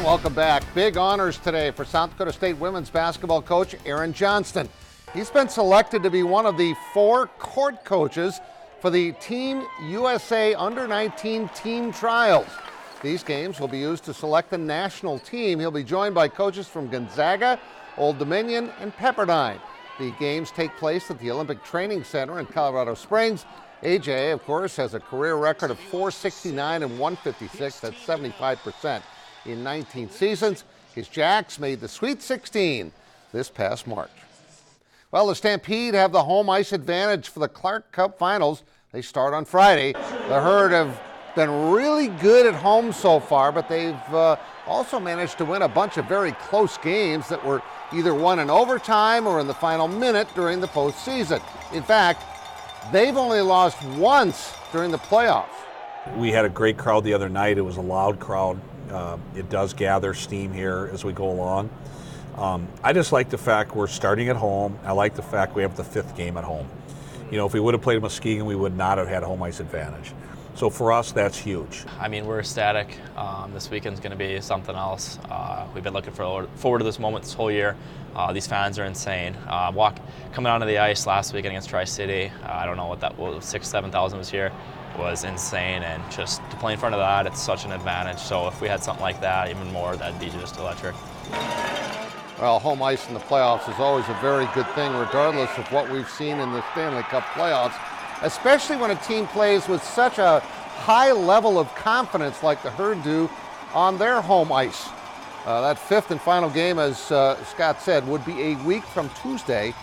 And welcome back. Big honors today for South Dakota State women's basketball coach Aaron Johnston. He's been selected to be one of the 4 court coaches for the Team USA Under-19 team trials. These games will be used to select the national team. He'll be joined by coaches from Gonzaga, Old Dominion, and Pepperdine. The games take place at the Olympic Training Center in Colorado Springs. AJ, of course, has a career record of .469 and .156. That's 75% in 19 seasons. His Jacks made the Sweet 16 this past March. Well, the Stampede have the home ice advantage for the Clark Cup Finals. They start on Friday. The Herd have been really good at home so far, but they've also managed to win a bunch of very close games that were either won in overtime or in the final minute during the postseason. In fact, they've only lost once during the playoffs. We had a great crowd the other night. It was a loud crowd. It does gather steam here as we go along. I just like the fact we're starting at home. I like the fact we have the 5th game at home. You know, if we would have played in Muskegon, we would not have had home ice advantage. So for us, that's huge. I mean, we're ecstatic. This weekend's going to be something else. We've been looking forward to this moment this whole year. These fans are insane. Coming onto the ice last weekend against Tri-City, I don't know what that was, 6,000 to 7,000 was here, was insane. And just to play in front of that, it's such an advantage. So if we had something like that, even more, that'd be just electric. Well, home ice in the playoffs is always a very good thing, regardless of what we've seen in the Stanley Cup playoffs, especially when a team plays with such a high level of confidence like the Herd do on their home ice. That 5th and final game, as Scott said, would be a week from Tuesday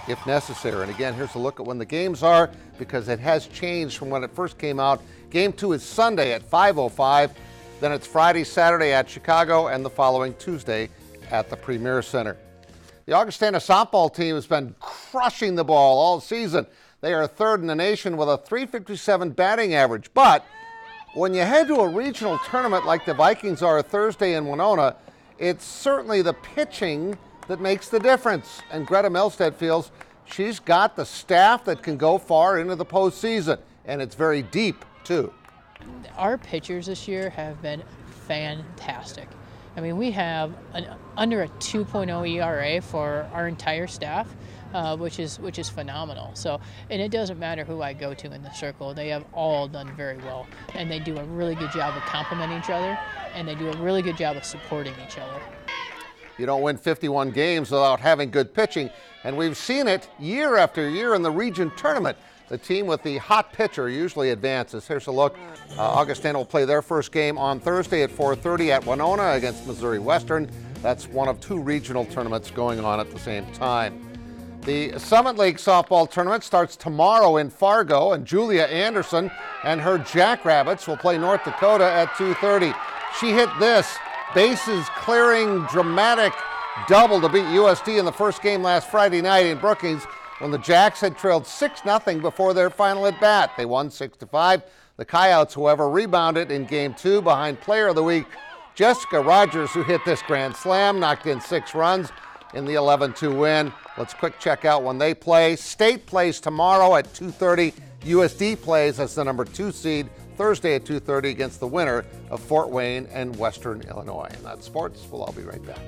if necessary. And again, here's a look at when the games are, because it has changed from when it first came out. Game 2 is Sunday at 5:05. Then it's Friday, Saturday at Chicago, and the following Tuesday at the Premier Center. The Augustana softball team has been crushing the ball all season. They are 3rd in the nation with a .357 batting average. But when you head to a regional tournament like the Vikings are Thursday in Winona, it's certainly the pitching that makes the difference. And Greta Milstead feels she's got the staff that can go far into the postseason. And it's very deep, too. Our pitchers this year have been fantastic. I mean, we have under a 2.0 ERA for our entire staff, which is phenomenal. So, and it doesn't matter who I go to in the circle; they have all done very well, and they do a really good job of complimenting each other, and they do a really good job of supporting each other. You don't win 51 games without having good pitching, and we've seen it year after year in the region tournament. The team with the hot pitcher usually advances. Here's a look. Augustana will play their first game on Thursday at 4:30 at Winona against Missouri Western. That's one of 2 regional tournaments going on at the same time. The Summit League softball tournament starts tomorrow in Fargo, and Julia Anderson and her Jackrabbits will play North Dakota at 2:30. She hit this bases clearing dramatic double to beat USD in the first game last Friday night in Brookings, when the Jacks had trailed 6-0 before their final at bat. They won 6-5. The Coyotes, however, rebounded in Game 2 behind Player of the Week Jessica Rogers, who hit this grand slam, knocked in 6 runs in the 11-2 win. Let's quick check out when they play. State plays tomorrow at 2:30. USD plays as the number 2 seed Thursday at 2:30 against the winner of Fort Wayne and Western Illinois. And that's sports. We'll all be right back.